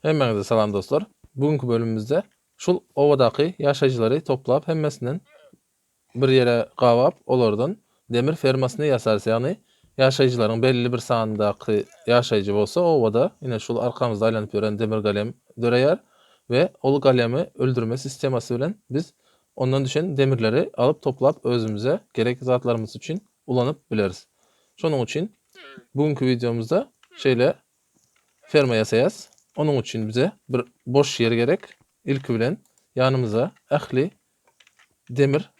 Hemmenize salam dostlar. Bugünkü bölümümüzde şul ovadaki yaşayıcıları toplap hemmesinden bir yere qavap olardan demir fermasını yasarız. Yani yaşayıcıların belli bir sanındaki yaşayıcı olsa ovada yine şul arkamızda aylanıp yören demir galem döreyer ve ol galemi öldürme sisteması bilen biz ondan düşen demirleri alıp toplap özümüze gerek zatlarımız için ulanıp bileriz. Şunun için bugünkü videomuzda ferma yasayaz. Onun için bize bir boş yer gerek. İlk bilen yanımıza ähli demir,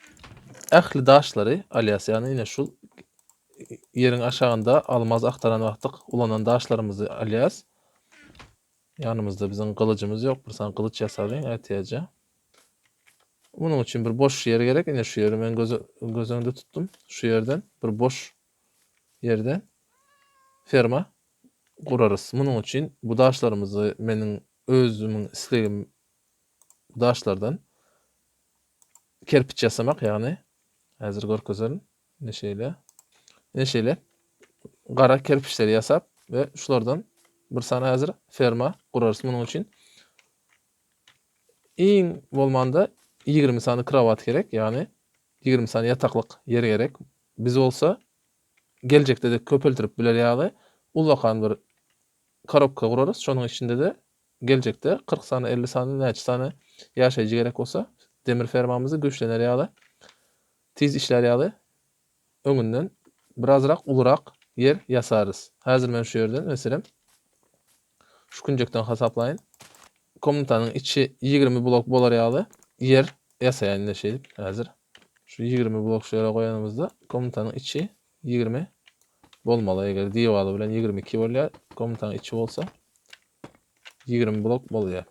ähli daşları alyas. Yani yine şu yerin aşağında almaz aktaran vaktık ulanan daşlarımızı alyas. Yanımızda bizim kılıcımız yok. Bir sana kılıç yasarın ihtiyaca. Bunun için bir boş yer gerek. Yine şu yeri ben göz önünde tuttum. Şu yerden bir boş yerden ferma kurarız. Bunun için bu daşlarımızı benim özümün isteğim daşlardan kerpiç yasamak yani hazır görkezlerin neşeyle qara kerpiçleri yasap ve şulardan bir sana hazır ferma kurarız. Bunun için iň bolmanda 20 sany kravat gerek, yani 20 sany yataklık yer gerek. Biz olsa gelecekde de köpeltirip biler ýaly ulwakan bir korobka kurarız. Şonuň içinde de gelecekde 40 sany 50 sany näçe sany ýaşaýjy gerek bolsa demir fermamyzy güçlener ýaly tiz işler ýaly öňünden birazrak ulurak yer yasarız. Hazır men şu yerden meselem şu küncekden hasaplaýyn. Komnatanın içi 20 blok bolar ýaly yer yasaýan neşeýip hazır. Şu 20 blok şu ýere goýanymyzda komnatanın içi 20 bolmaly. Eger diýwaly bilen 22 bolýar, komnatanın içi bolsa 20 blok bolýar.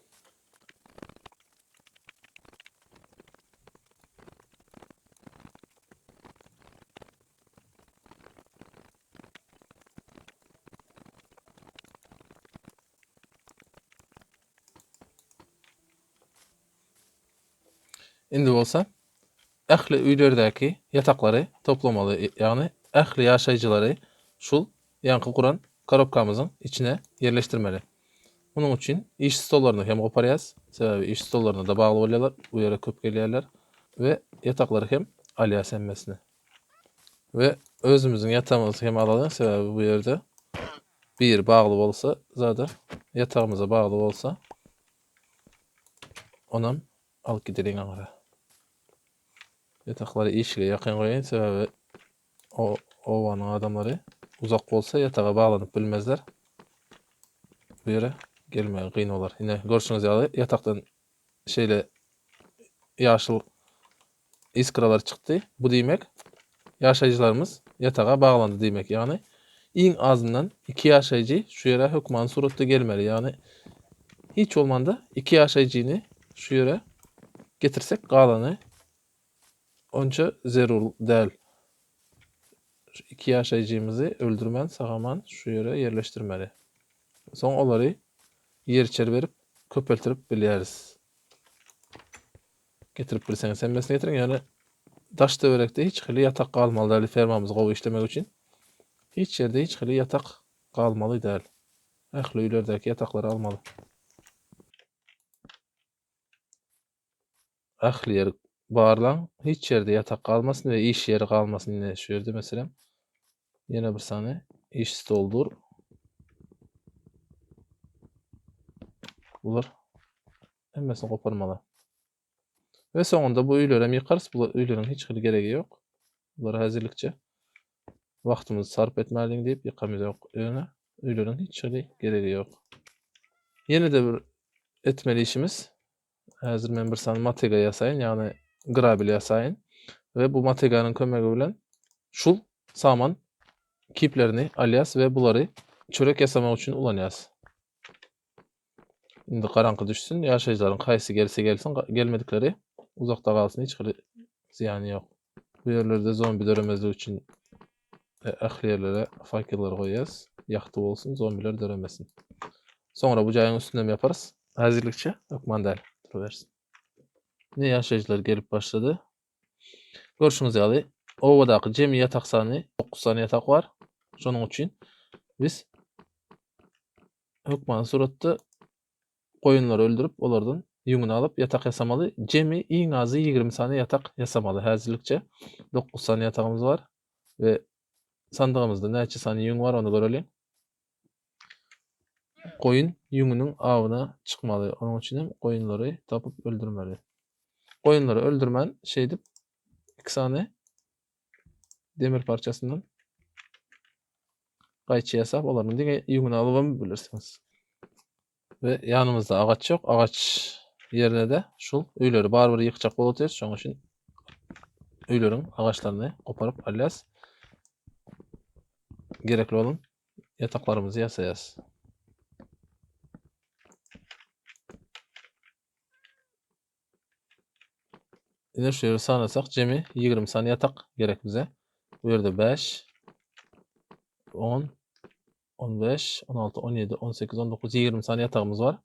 Indi bolsa ähli üýlerdäki ýataklary toplamaly, ýagny ähli ýaşaýjylary şul ýanky kuran korobkamyzyň içine yerleşdirmeli. Bunun için iş stollaryny hem goparýas, sebebi iş stollaryna da bagly bolýarlar, bu ýere köp gelýärler ve ýataklary hem alýas hemmesini. Ve özümüzün ýatagymyzy hem alalım, sebebi bu ýerde bir bagly bolsa, zada ýatagymyza bagly bolsa onam alyp gideriň aňra. Ýataklary işige ýakyn goýan, sebebi owanyň adamlary uzak bolsa ýataga baglanyp bilmezler. Bu ýere gelmegi gyn bolar. Ine görşüňiz ýaly ýatakdan ýaşyl iskralar çykdy. Bu diýmek ýaşaýjylarymyz ýataga baglandy diýmek. Ýagny iň azyndan 2 ýaşaýjy şu ýere hökman suratda gelmeli. Ýagny hiç bolmanda 2 ýaşaýjyny şu ýere getirsek galany onça zerur däl. 2 ýaşaýjymyzy öldürmän sagaman şu ýere yerleşdirmeli. Soň olary ýerçer berip köpeltirip bilýäris. Getirip bilseňiz hemmesini getiriň. Ýani daş döwerekde hiç hili ýatak galmaly däl fermamyzy gowy işlemek üçin. Hiç ýerde hiç hili ýatak galmaly däl. Ähli üýlerdäki ýataklary almaly. Ähli ýer barlaň, hiç ýerde ýatak galmasyn we iş ýeri galmasyn. Ine şu ýerde meselem ýene bir sany iş stoldur. Bular hemmesini goparmaly. Ve soňunda bu üýlere ýykarys. Bu üýleriň hiç hili geregi ýok. Bulara häzirlikçe wagtymyzy sarp etmäliň diýip ýykamyzok. Ýöne üýleriň hiç hili geregi ýok. Ýene-de bir etmeli işimiz. Häzir men bir sany matega ýasaýyn, ýagny grabil ýasaýyn we bu mategyanyň kömegi bilen şul saman kiplerini alýas we bulary çörek ýasamak üçin ulanýas. Indi garaňky düşsün, ýaşaýjylaryň kaýsy gelse gelsin, gelmedikleri uzakda galsyn, hiç hili ziýany ýok. Bu ýerlerde zombi döremezlik üçin ähli ýerlere fakirler goýýas, ýakty bolsun, zombiler döremesin. Soňra bu jaýyň üstünden yaparys. Häzirlikçe ökman däl. Durubersin. Ne ýaşaýjylar gelip başlady. Görşüňiz ýaly owadaky jemi ýatak sany 9 sany ýatak bar. Şonuň üçin biz hökman suratda koyunları öldürüp olardan yüngünü alıp yatak yasamalı. Cemi iň azy 20 sany yatak yasamaly. Häzirlikçe 9 sany yatagymız var ve sandygymyzda näçe sany yüň var onu görelim. Koyun yüngünün awyna çykmaly. Onuň üçin koyunlary tapyp öldürmeli. Koyunları öldürmen şey dip 2 sany demir parçasından gaýçy ýasap olaryň diňe yüngüni alyp bilirsiniz. Ve yanımızda agaç yok. Agaç yerine de şul öýleri barbyr ýykjak bolat eder. Şoň üçin öýleriň agaçlaryny goparyp alýas. Gerekli bolan yataklarymyzy ýasaýas. Ine şu ýeri sanasak jemi 20 sany yatak gerek bize. Bu ýerde 5 10 15 16 17 18 19 20 sany yatagymız var.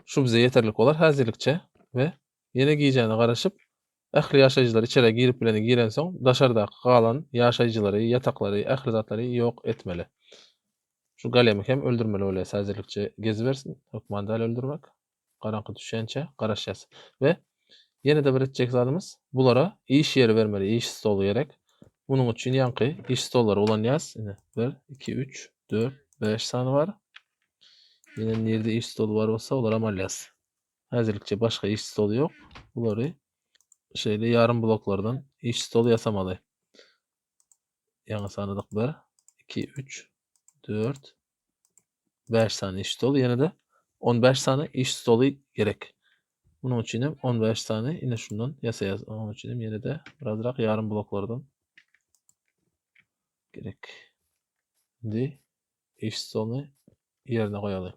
Şu bize yeterlik bolar häzirlikçe ve ýene giýjäne garaşyp ähli ýaşaýjylar içeri girip bileni giren soň daşardaky galan ýaşaýjylary, ýataklary, ähli zatlary ýok etmeli. Şu galemy hem öldürmeli bolýas häzirlikçe gezibersin. Hökman däl öldürmek. Garaňky düşençe garaşýas ve ýene de bir etjek zadymız bulara iş ýeri bermeli, iş stolu gerek. Bunun üçin ýanky iş stollary ulanýas. Ine 1 2 3 4 5 sany var. Ýene nerede iş stolu bar bolsa olar amalýas. Häzirlikçe başga iş stolu ýok. Bulary şeýle ýarym bloklardan iş stolu ýasamaly. Ýa-ni sanadyk 1 2 3 4 5 sany iş stolu ýene de 15 sany iş stolu gerek. Bunun üçin hem 15 sany ine şundan ýasaýas. Onun üçin hem ýene de birazrak ýarym bloklardan gerek. Indi iş stoluny ýerine goýaly.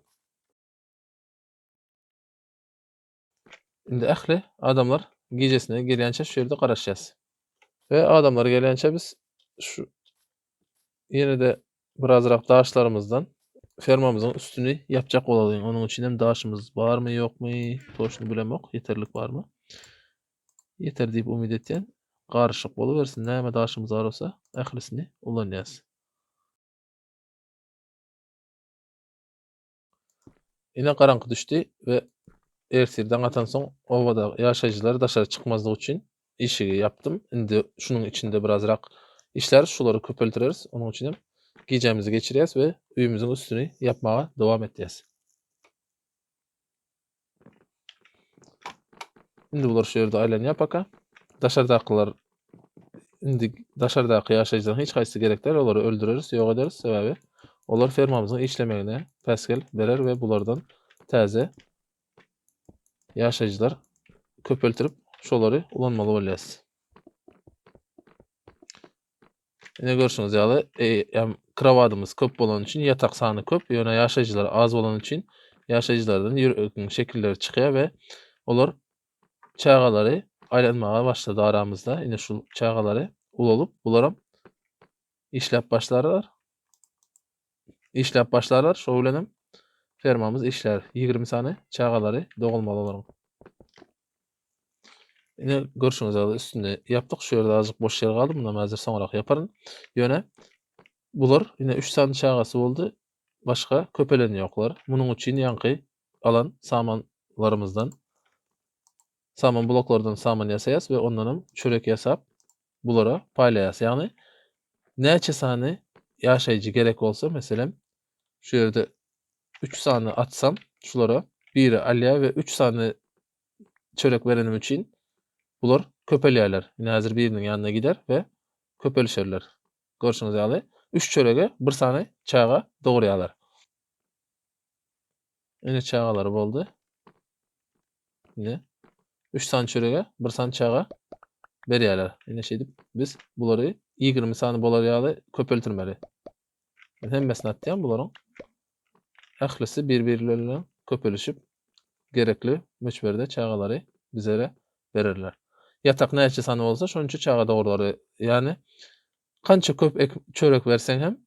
Indi ähli adamlar gijesine gelýänçe şu ýerde garaşýas. Ve adamlar gelýänçe biz şu ýene de birazrak daşlarymyzdan fermamyzyň üstüni ýapjak bolalyň. Onuň üçin hem daşymyz barmy ýokmy, toşuny bilemok, ýeterlik barmy? Ýeter diýip umyt etýän. Garşyk bolubersin. Näme daşymyz bar bolsa ählisini ulanýas. Ine garaňky düşdi ve ersirden atan soň obada ýaşaýjylar daşary çykmazlyk üçin işigi yaptım. Indi şunun içinde birazrak işler şulary köpeltireriz. Onuň üçin hem gijemizi geçirýäs we üýümüziň üstüni yapmaga dowam etýäs. Indi bular şu ýerde aýlanýap aka. Daşardakylar indi daşardaky ýaşaýjylaryň hiç gaýsy gerek däl, olary öldüreriz, ýok ederiz. Sebäbi olar fermamyzyň işlemegine päsgel berer we bulardan täze ýaşaýjylar köpeltirip şolary ulanmaly bolýas. Ine görüşüňiz ýaly krawadymyz köp bolan üçin ýatak sany köp, ýöne ýaşaýjylar az bolan üçin ýaşaýjylardan ýürükiň şekilleri çykýar we olar çagalary aýlanmaga başlady aramyzda. Ine şul çagalary ulalyp bularam işläp başlarlar. İşläp başlarlar. Şo bilenem fermamyz işler. 20 sany çagalary dogulmaly olaryň. Ine görüşüňiz ýaly üstünde ýapdyk. Şu ýerde azık boş ýer galdy. Mundan häzir soňrak ýaparyn. Ýöne bular ine 3 sany çagasy boldy. Başga köpelen ýoklar. Munyň üçin ýanky alan samanlarymyzdan saman bloklardan saman ýasaýas we ondan çörek ýasap bulara paýlaýas. Ýagny näçe sany ýaşaýjy gerek bolsa, meselem şu ýerde 3 sany atsam şulara biri alýa we 3 sany çörek berenim üçin bular köpelýärler. Ine häzir biriniň ýanyna gider we köpelişerler. Görüşüňiz ýaly 3 çörege 1 sany çaga dogurýarlar. Ine çagalary boldy. Ine 3 sany çörege 1 sany çaga berýärler. Ine şeýdip biz bulary 20 sany bolar ýaly köpeltirmeli. Hemmesini atýan bularyň ählisi bir-birleri bilen köpelişip gerekli möçberde çagalary bizere bererler. Yatak näçe sany bolsa şonça çaga dogurlary. Ýani kança köp çörek berseň hem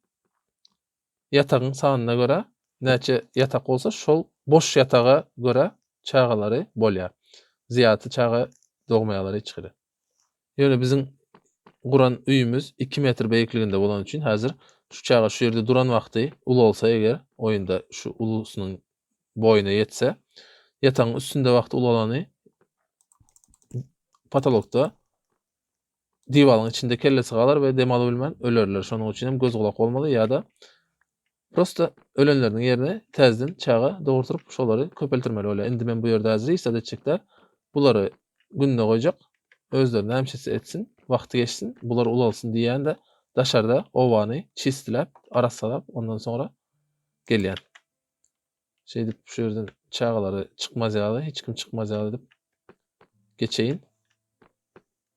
yatagyň sanyna göre näçe yatak bolsa şol boş yataga göre çagalary bolýar. Ziýaty çaga dogmaýarlar hiç gire. Ýöne biziň guran üýümüz 2 metr beýikliginde bolan üçin häzir şu çaga şu ýerde duran wagty ul bolsa eger oýunda şu ulusynyň boýuna ýetse yatağın üstünde wagt ulalany patologda diýwalyň içinde kellesi galar we dem aly bilmän ölerler. Şonuň üçin hem göz gulak bolmaly ýa-da prosta ölenlerden yerine täzeden çaga dogurturup şolary köpeltirmeli öyle. Indi men bu ýerde häzir istat etjekler. Bulary gününe goýjak. Özlerine hemşesi etsin. Vakti geçsin. Bular ulalsın diýen de daşarda owany çistilep, arasalap ondan sonra gelýär. Şey dip şu ýerden çagalary çykmaz ýaly, hiç kim çykmaz ýaly dip geçeýin.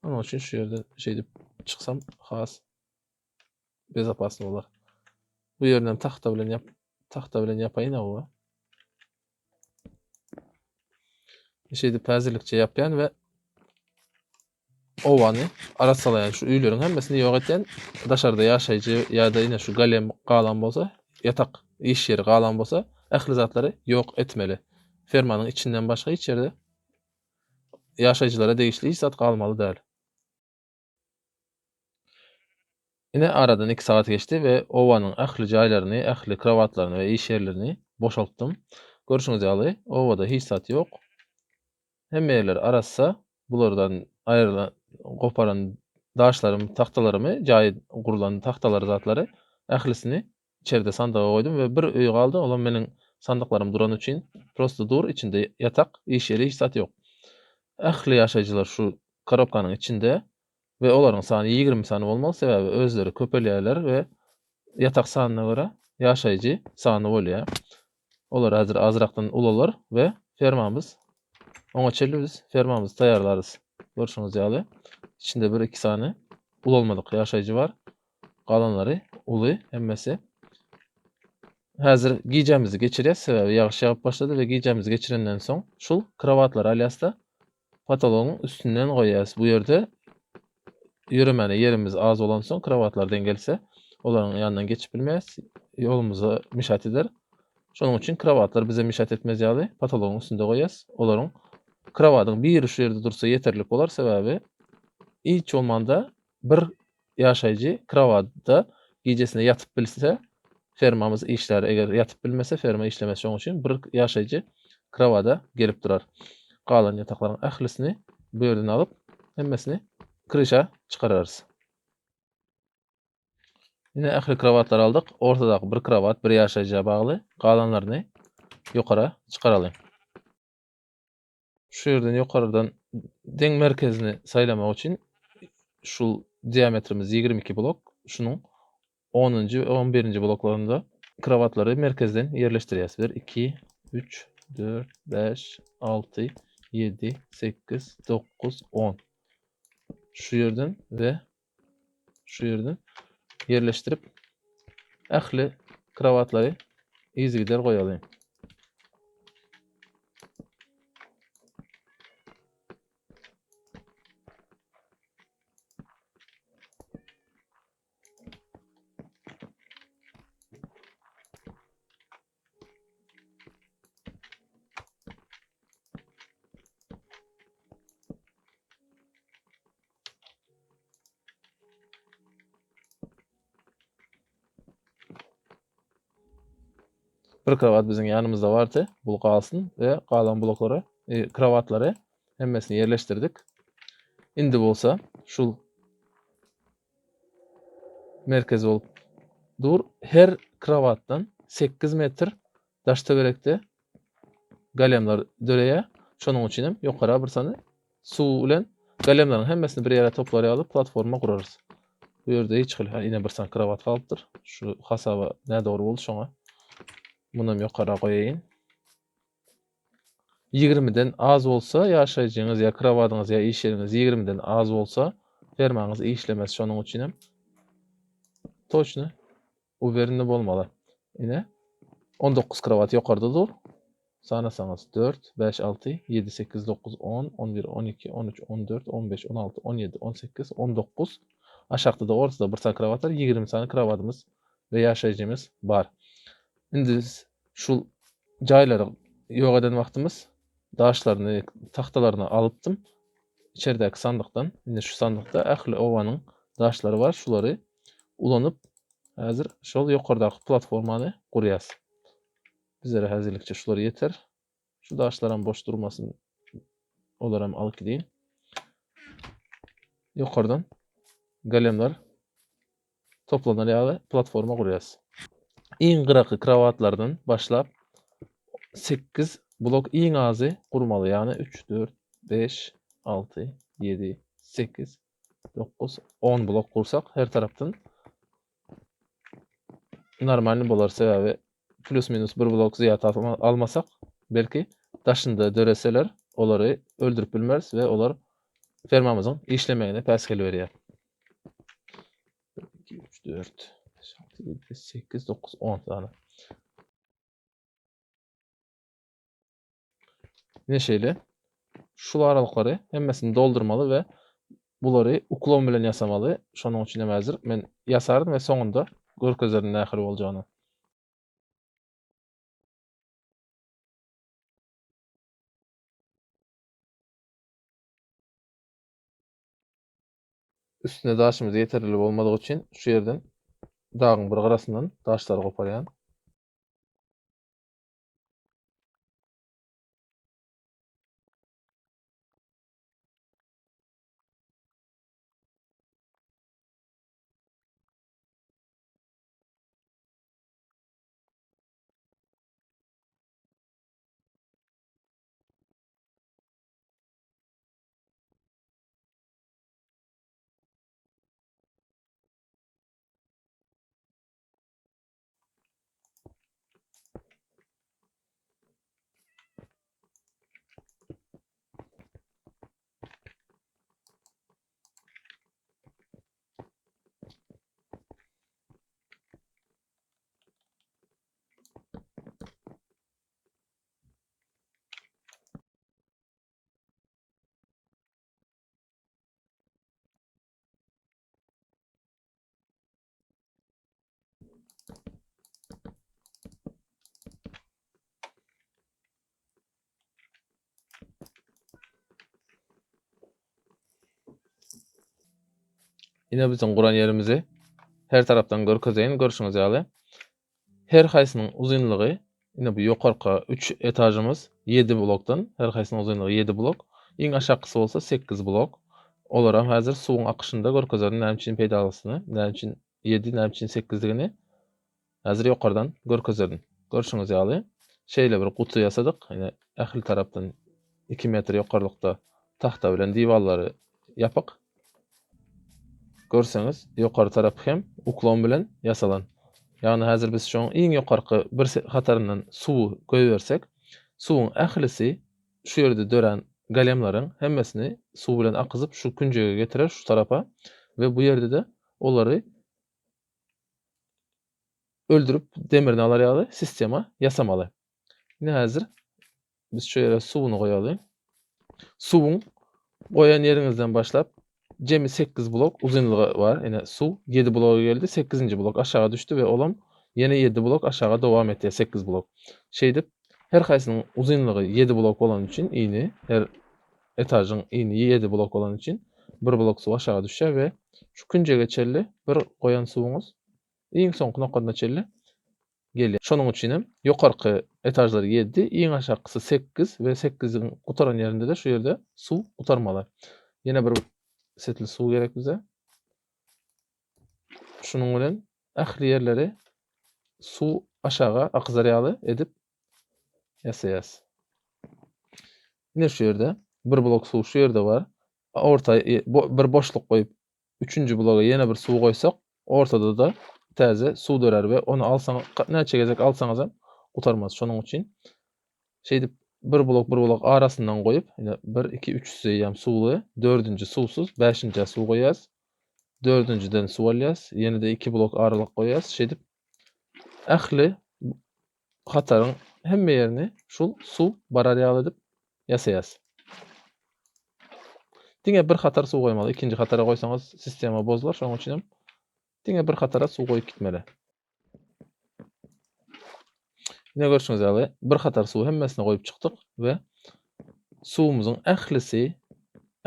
Onuň üçin şu ýerde şey dip çyksam has bezapasly bolar. Bu ýerden tahta bilen ýapaýyn awa. Şey dip häzirlikçe ýapýan we owany arasalayan şu üýleriň hemmesini ýok etýän daşarda ýaşaýjy ýa-da ine şu galem galan bolsa, ýatak iş ýeri galan bolsa, ähli zatlary ýok etmeli. Fermanyň içinden başga hiç ýerde ýaşaýjylara degişli hiç zat galmaly däl. Ine aradan 2 saat geçti we owanyň ähli jaýlaryny, ähli krawatlaryny we iş ýerlerini boşaltdym. Görüşüňiz ýaly, owada hiç zat ýok. Hemme ýerler arassa bulardan aýrylan goparan daşlarym, tahtalarymı, jaý gurulan tahtalar zatlary ählisini içeride sandyga goýdum we bir öý galdy. Olam meniň sandyklarym duran üçin prosta dur içinde ýatak, iş ýeri hiç zat ýok. Ähli ýaşaýjylar şu korobkanyň içinde we olaryň sany 20 sany bolmaly sebäbi özleri köpelýärler we ýatak sanyna görä ýaşaýjy sany bolýar. Olar häzir azrakdan ulalar we fermamyz oňa çelibiz, fermamyzy taýýarlarys. Görüşüňiz ýaly. İçinde 1-2 sany ulalmadyk ýaşaýjy bar. Galanlary uly hemmesi. Häzir gijemizi geçirýäs sebäbi ýagyş ýagyp başlady we gijemizi geçirenden soň şul krawatlar alyasda patologyň üstünden goýýas. Bu ýerde ýüremeli ýerimiz az bolan soň krawatlardan gelse olaryň ýanyndan geçip bilmeýäs. Ýolumuza mişat eder. Şonuň üçin krawatlar bize mişat etmez ýaly patologyň üstünde goýýas. Olaryň krawatyň biri şu ýerde dursa ýeterlik bolar sebäbi hiç olmanda bir ýaşaýjy krawatda gijesine ýatyp bilse fermamyz işler eger ýatyp bilmese ferma işlemez. Şonuň üçin bir ýaşaýjy krawada gelip durar. Galan ýataklaryň ählisini bu ýerden alyp hemmesini kryşa çykararys. Ine ähli krawatlar aldyk. Ortadaky bir krawat bir ýaşaýjyga bagly. Galanlaryny ýokara çykaralyň. Şu ýerden ýokardan deň merkezini saýlamak üçin şul diametrimiz 22 blok. Şunuň 10-njy, 11-nji bloklarynda krawatlary merkezden ýerleşdirýäs. 1, 2, 3, 4, 5, 6, 7, 8, 9, 10. Şu ýerden we şu ýerden ýerleşdirip ähli krawatlary izgider goýalyň. Bir krawat bizim ýanymyzda bardy. Bul galsyn we galan bloklary, krawatlary hemmesini ýerleşdirdik. Indi bolsa şul merkez bolup dur her krawatdan 8 metr daş töwerekde galemler döreýär. Şonuň üçin hem ýokara bir sany suw bilen galemleriň hemmesini bir ýere toplary alyp platforma kurarys. Bu ýerde hiç ine bir sany krawat galypdyr. Şu hasaba nädogry boldy şoňa. Munam ýokara goýaýyn. 20'den az bolsa ýaşaýjyňyz ýa krawatyňyz ýa iş ýeriňiz 20'den az bolsa fermaňyz işlemez. Şonuň üçin hem toçny uwerinde bolmaly. Ine 19 krawat ýokarda dur. Sanasaňyz 4, 5, 6, 7, 8, 9, 10, 11, 12, 13, 14, 15, 16, 17, 18, 19. Aşagda da ortada bir sany krawat bar, 20 sany krawatymyz we ýaşaýjymyz bar. Indi şul jaýlary ýok eden wagtymyz daşlaryny, tahtalaryny alypdym. İçeridäki sandykdan, indi şu sandykda ähli owanyň daşlary bar, şulary ulanyp häzir şol ýokardaky platformany gurýas. Bizlere häzirlikçe şular ýeter. Şu daşlar boş durmasın. Olar hem alıp gideyim. Yukarıdan galemler toplanan ýaly platforma gurýas. Iň gyraky kravatlardan başlap 8 blok iň azy gurmaly. Ýani 3, 4, 5, 6, 7, 8, 9, 10 blok kursak her tarapdan normalni bolar. Sebäbi plus minus 1 blok ziyat almasak belki daşynda döreseler olary öldürüp bilmez we olar fermamyzyň işlemegine päsgel berýär. 2, 3, 4, 5, 6, 7, 8, 9, 10 tane. Neşeli? Şular aralykları hemmesini doldurmaly we bulary uklon bilen ýasamaly. Şonuň üçin hem häzir men ýasarym we soňunda görkezlerden nähili boljagyny. Üstüne daşymyz ýeterli bolmadygy üçin şu ýerden dagyň bir garasyndan daşlary goparýan. Ine biziň guran ýerimizi her tarapdan görkezeýin görüşiňiz ýaly. Her haýsynyň uzunlygy ine bu ýokarky 3 etajymyz 7 blokdan, her haýsynyň uzunlygy 7 blok. Iň aşakysy bolsa 8 blok. Olaram häzir suwuň akışynda görkezeriň näme üçin peýda bolmasyny, näme üçin 7, näme üçin 8-ligini häzir ýokardan görkezeriň. Görüşiňiz ýaly. Şeýle bir guty ýasadyk. Ine ähli tarapdan 2 metr ýokarlykda tahta bilen diwallary ýapyk. Görseňiz ýokary tarapy hem uklon bilen ýasalan. Ýani häzir biz şoň iň ýokarky bir hataryndan suwu goýbersek, suwuň ählisi şu ýerde dören galemlaryň hemmesini suw bilen akyzyp şu künjege getirer şu tarapa we bu ýerde de olary öldürüp demirini alar ýaly sistema ýasamaly. Ine häzir biz şu ýere suwuny goýaly. Suwuň goýan ýeriňizden başlap jemi 8 blok uzunlygy var. Ine suw 7 bloga geldi. 8-nji blok aşağı düştü we olam ýene 7 blok aşağı dowam etdi. 8 blok. Şeýdip her haýsynyň uzunlygy 7 blok bolan üçin iňi her etajiň iňi 7 blok bolan üçin 1 blok suw aşağı düşýär we şu künjege çelli bir goýan suwuňuz iň soňky noktada çelli gelýär. Şonuň üçin hem ýokarky etajlary 7, iň aşakysy 8 we 8-iň gutaran ýerinde de şu ýerde suw gutarmaly. Ýene bir setli suw gerek bize. Şunuň bilen ähli ýerleri suw aşağı akyzarýaly edip ýasaýas. Ine şu ýerde bir blok suw şu ýerde bar. Orta bir boşluk goýup 3-nji bloga ýene bir suw goýsak, ortada da täze suw dörer we onu alsaň näçe gezek alsaňyz hem gutarmaz. Şonuň üçin şeýdip bir blok arasyndan goýup, ine 1, 2, 3 süýýäm suwly, 4-nji suwsuz, 5-nji suw goýýas. 4-njiden suw alýas, ýene de 2 blok aralyk goýýas. Şeýdip ähli hataryň hemme ýerini şol suw barar ýaly edip ýasaýas. Diňe bir hatar suw goýmaly, ikinji hatara goýsaňyz sistema bozular. Şonuň üçin hem diňe bir hatara suw goýup gitmeli. Ine görüşiňiz ýaly bir hatar suw hemmesini goýup çykdyk we suwumyzyň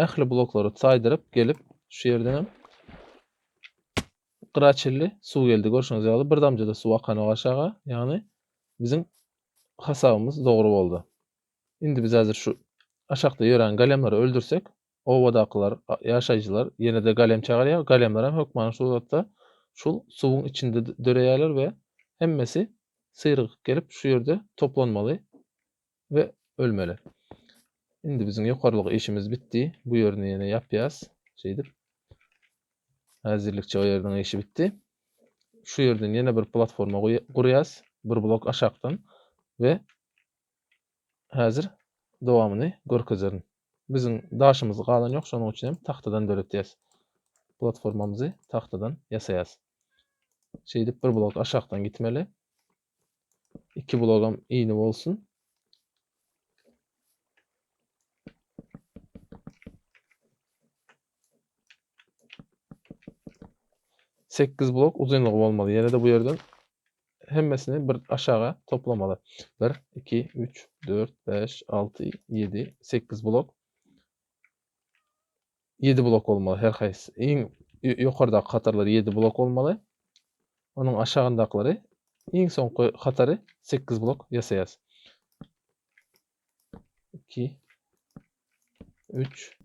ähli bloklary saýdyryp gelip şu ýerden hem gyraçelli suw geldi. Görüşiňiz ýaly bir damjada suw akan aşağı, ýani biziň hasabymyz dogry boldy. Indi biz hazır şu aşağıda yören galemleri öldürsek, ovadakilar, yaşayıcılar yine de galem çağırıyor. Galemler hem hökmanın şu zatda şul suwun içinde döreýärler we hemmesi sıyrık gelip şu yerde toplanmaly ve ölmeli. Indi bizim ýokarlyk işimiz bitdi. Bu ýerini ýene ýapýas. Şeydir. Häzirlikçe o ýerden işi bitdi. Şu ýerden ýene bir platforma gurýas. Bir blok aşakdan ve häzir dowamyny görkezeriň. Bizim daşymyz galan ýok, şonuň üçin hem tahtadan döretýäs. Platformamyzy tahtadan ýasaýas. Şeýdip bir blok aşakdan gitmeli. 2 blogam iýni bolsun. Sekiz blok uzunlygy bolmaly. Ýene de bu ýerden hemmesini bir aşağı toplamaly. 1, 2, 3, 4, 5, 6, 7, 8 blok. 7 blok bolmaly her haýsy. Iň ýokardaky katarlar 7 blok bolmaly. Onuň aşagyndaklary iň soňky katary 8 blok ýasaýas. 2, 3,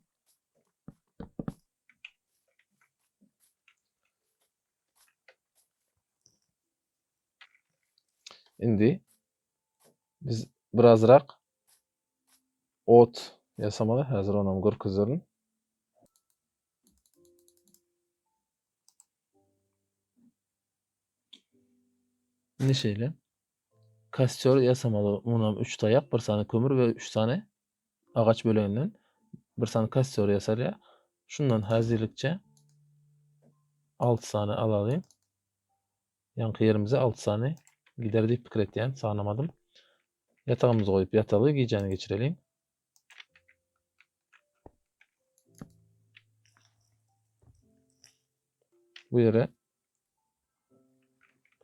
indi biz birazrak ot ýasamaly. Häzir onam görkezeriň. Neşeyle? Kastör ýasamaly. Munam 3 taýak, bir sany kömür we 3 sany agaç böleginden bir sany kastör ýasarýar. Şundan häzirlikçe 6 sany alalım. Ýanky ýerimize 6 sany gider diýip pikir etýän, sanamadym. Ýatagymyzy goýup ýataly, gijany geçirelim. Bu ýere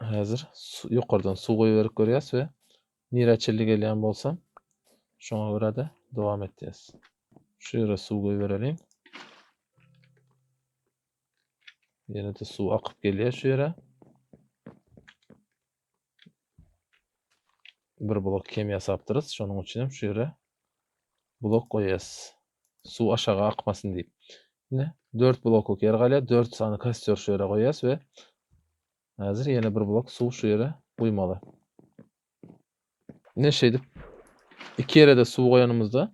häzir ýokardan suw goýup görýäs we nira çelli gelýän bolsam şoňa görä de dowam etýäs. Şu ýere suw goýup berelim. Ýene de suw akyp gelýär şu ýere. Bir blok kem ýasapdyrys, şonuň üçin hem şu ýere blok goýýas. Suw aşağı akmasyn diýip. Ine 4 blokluk yer galýar, 4 sany kastör şu ýere goýýas we häzir ýene bir blok suw şu ýere guýmaly. Neşedip 2 ýere de suw goýanymyzda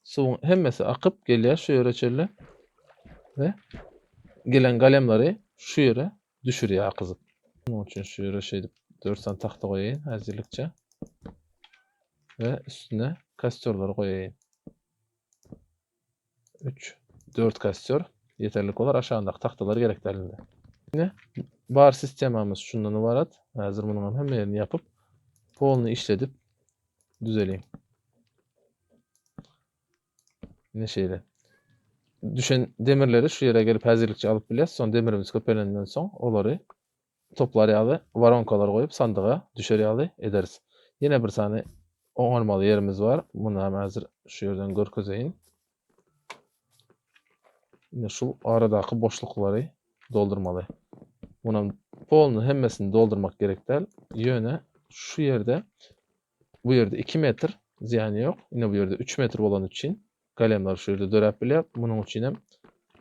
suwun hemmesi akyp gelýär şu ýere çelli we gelen galemleri şu ýere düşürýär akyzyp. Onuň üçin şu ýere şeýdip 4 sany tahta goýaýyn häzirlikçe we üstüne kastörler goýaýyn. 3, 4 kastör yeterlik bolar. Aşağındaky tahtalar gerekli elinde. Ine bar sistemamiz şundan ibarat. Häzir munuň hemmerini ýapyp polny işledip düzeleyim. Neşeyle. Düşen demirleri şu ýere gelip häzirlikçe alyp bilýäs. Son demirimiz köpelenden soň olary toplarýaly, waronkalar goýup sandyga düşerýaly ederiz. Ýene bir sany oňalmaly ýerimiz bar. Muny hem häzir şu ýerden görkezeýin. Ine şu aradaky boşluklary doldurmaly. Munun polny hemmesini doldurmak gerek däl. Ýöne şu ýerde bu ýerde 2 metr ziýany ýok. Ine bu ýerde 3 metr bolan üçin galemler şu ýerde dörep bilýär. Munuň üçin hem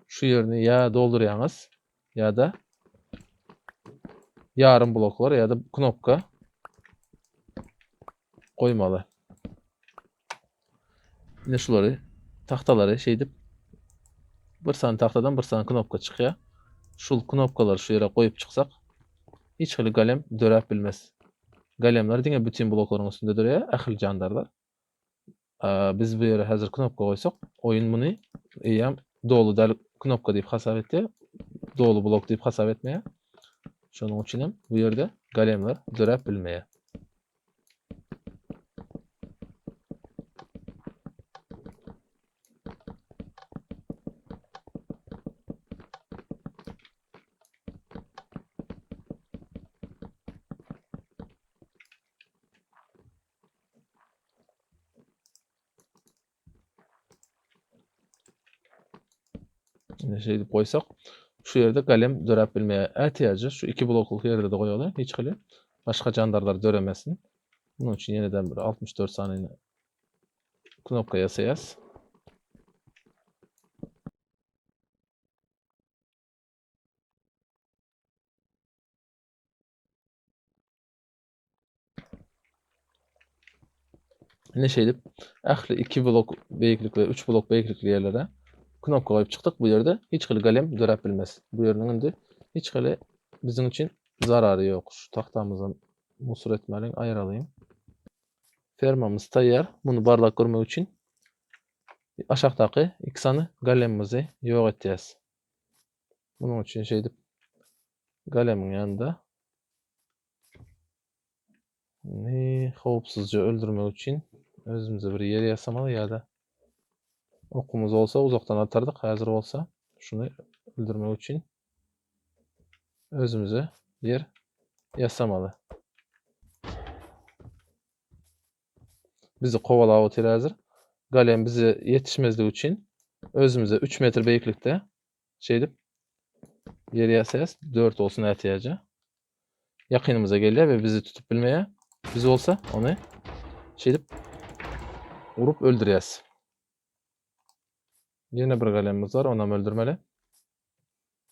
şu ýerini ýa doldurýaňyz ýa-da ýarym bloklar ýa-da knopka goýmaly. Ine şulary tahtalary şeýdip bir sany tahtadan bir sany knopka çykýar. Şul knopkalary şu ýere goýup çyksak hiç hili galem dörep bilmez. Galemler diňe bütün bloklaryň üstünde dörýär, ähli jandarlar. Biz bu ýere häzir knopka goýsak, oýun muny eýam dolu däl knopka diýip hasap etdi. Dolu blok diýip hasap etmeýär. Şonuň üçin hem bu ýerde galemler dörep bilmeýär. Şeýdip goýsak, şu ýerde galem dörep bilmeýär. Ätýäji şu 2 blokluk ýerde de goýaly, hiç hili başga jandarlar döremesin. Bunun üçin ýeneden bir 64 sanyny knopka yasayas. Ne şeydip, ahli 2 blok beýiklik ve 3 blok beýiklikli yerlere knopka koyup çıktık. Bu yerde hiç hili galem dörep bilmez. Bu yerden indi hiç hili bizim için zararı yok. Şu tahtamızdan musur etmeliň ayıralayım. Fermamız taýýar. Bunu barlak görmek için aşağıdaki iksany galemimizi ýok etýäs. Bunun için şeydip galemiň ýanynda howpsuzca öldürmek için özümüze bir yer ýasamaly ýa-da okumuz olsa uzaktan atardyk. Häzir bolsa şunu öldürmek için özümüze yer ýasamaly. Bizi kovalap otyr häzir. Galem bize yetişmezligi için özümüze 3 metr beýiklikde şeydip yer ýasayas. 4 olsun ätýäje. Yakınımıza gelýär ve bizi tutup bilmeýär. Biz olsa onu şeydip vurup öldürýäs. Ýene bir galemimiz var, onam öldürmeli.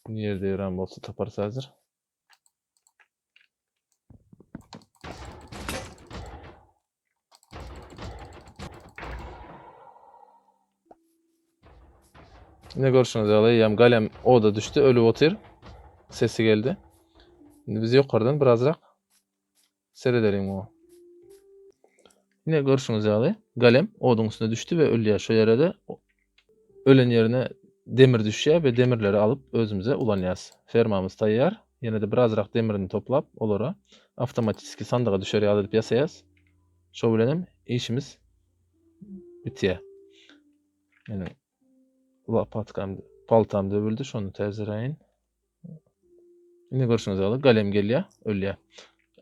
Ýerde ýören bolsa taparys häzir. Ne görüşüňiz ýaly, ýam galem oda düştü, ölüp otyr. Sesi geldi. Şimdi biz ýokardan birazrak serederiň bu. Yine görüşüňiz ýaly, galem oduň üstüne düştü ve ölýär. Şo ýerde ölen yerine demir düşýär ve demirleri alıp özümüze ulanýas. Fermamız taýýar. Ýene de birazrak demirini toplap olara avtomatik sandyga düşer ýalyp ýasaýas. Şo bilenem işimiz bitýär. Yani lapatkam, paltam döwüldi, şonu täzereýin. Yine görüşüňiz ýaly, galem gelýär, ölýär.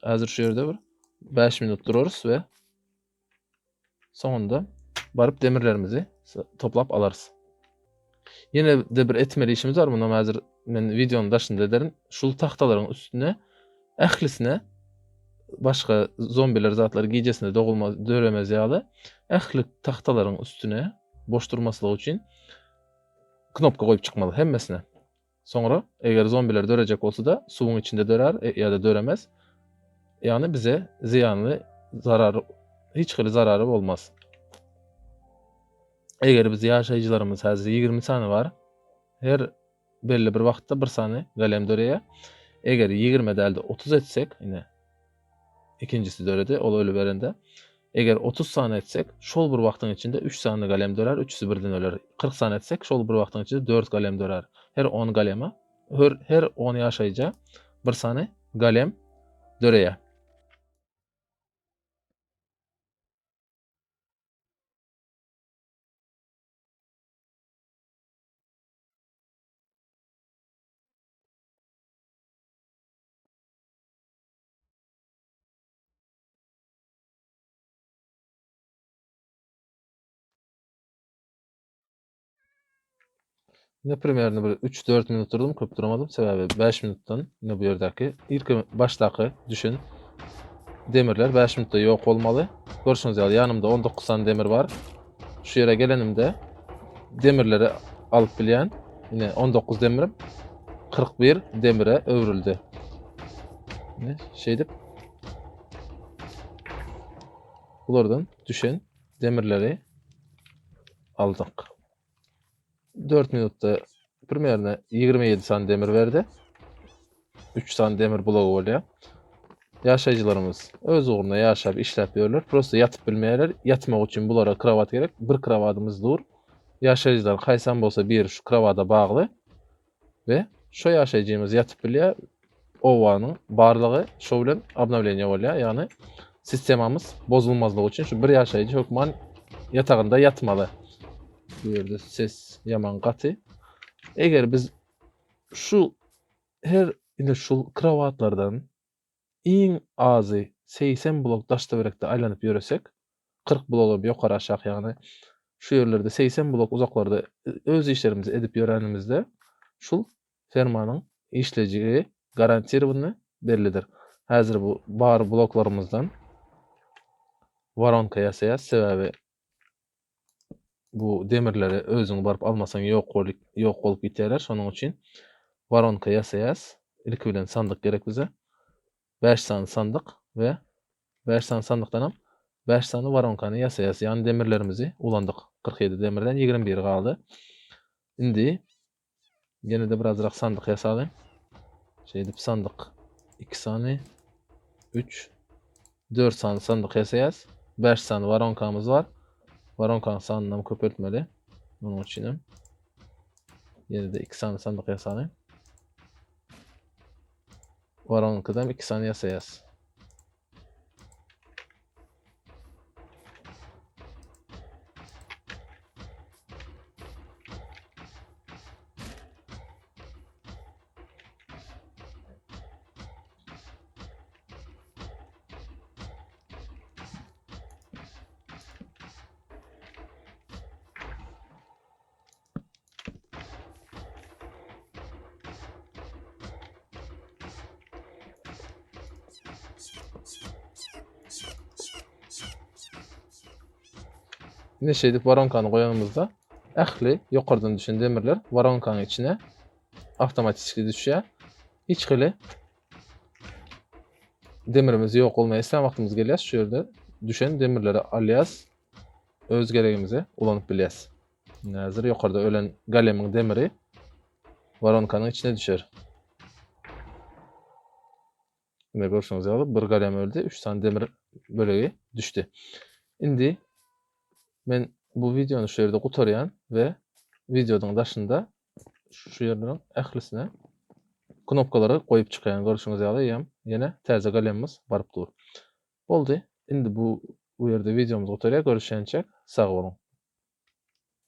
Häzir şu ýerde bir 5 minut durarys ve soňunda baryp demirlerimizi toplap alarys. Yine de bir etmeli işimiz var. Bunu häzir men videonun daşynda ederim. Şul tahtalaryň üstüne ählisine başga zombiler zatlar giýjesine döremez ýaly. Ähli tahtalaryň üstüne boş durmaslygy üçin knopka koyup çıkmalı hemmesine. Sonra eğer zombiler dörejek olsa da suwun içinde dörer ya da döremez. Yani bize ziyanlı, zararı, hiç hili zararı olmaz. Eğer biz ýaşaýjylarymyz häzir 20 sany var. Her belli bir wagtda bir sany galem döreýär. Eger 20 däldi 30 etsek, ine ikincisi döredi, ol ölü berende. Eger 30 sany etsek, şol bir wagtyň içinde 3 sany galem dörer, üçüsi birden öler. 40 sany etsek, şol bir wagtyň içinde 4 galem dörer. Her 10 galema, her 10 ýaşaýja bir sany galem döreýär. Ne premierini bir 3-4 minut durdum, köp duramadım. Sebebi 5 minutdan ne bu yerdeki ilk başdaki düşün demirler 5 minutta ýok bolmaly. Görüşüňiz ýaly, ýanymda 19 sany demir var. Şu ýere gelenimde demirleri alıp bilýän, ine 19 demirim 41 demire öwrüldi. Ne şeydip bulardan düşen demirleri aldık. 4 minutta premierine 27 sany demir verdi. 3 sany demir blogu bolýar. Ýaşaýjylarymyz öz ugruna ýaşap işläp ýörler. Prosta ýatyp bilmeýärler. Ýatmak üçin bulara krawat gerek. Bir krawatymyz dur. Ýaşaýjylar kaýsam bolsa bir şu krawata bagly we şo ýaşaýjymyz ýatyp bilýär. Owanyň barlygy şo bilen obnowleniýa bolýar. Ýani sistemamyz bozulmazlygy üçin şu bir ýaşaýjy hökman ýatagynda ýatmaly. Bu ýerde ses ýaman gaty. Eger biz şu her ine şul krawatlardan iň azy 80 blok daşda berekde aýlanyp ýöresek, 40 blok ýokary aşağı ýagny şu ýerlerde 80 blok uzaklarda öz işlerimizi edip ýörenimizde şul fermanyň işlejigi garantiýa bellidir. Häzir bu bar bloklarymyzdan waronka ýasaýas, sebebi bu demirleri özüň barıp almasaň ýok bolup gitýärler. Şonuň üçin waronka ýasaýas. Ilki bilen sandyk gerek bize. 5 sanly sandyk we 5 sanly sandykdanam 5 sanly waronkany ýasaýas. Ýani demirlerimizi ulandyk. 47 demirden 21 galdy. Indi ýene-de birazrak sandyk ýasaly. Şeýdip sandyk 2 sany 3 4 sanly sandyk ýasaýas. 5 sanly waronkamyz bar. Waronkanyň sanyny köpeltmeli. Onuň üçin ýene-de 2 sanly sandyk ýasaly. Waronkadan 2 sany ýasaýas. Ne şeýdip waronkany goýanymyzda ähli ýokardan düşen demirler waronkanyň içine awtomatik düşýär. Hiç hili demirimiz ýok bolmaýa isläm wagtymyz gelýär. Şu ýerde düşen demirleri alýas. Öz geregimize ulanyp bilýäs. Häzir ýokarda ölen galemiň demiri waronkanyň içine düşer. Ne görşüňiz ýaly bir galem öldi, 3 sany demir bölegi düşdi. Indi men bu videonu şu ýerde gutarýan we videodyň daşynda şu ýerden ählisine knopkalary goýup çykýan görşüňiz ýaly ýene täze galemimiz baryp dur. Boldy. Indi bu ýerde videomuzy gutarýar. Görüşýänçe sag bolun.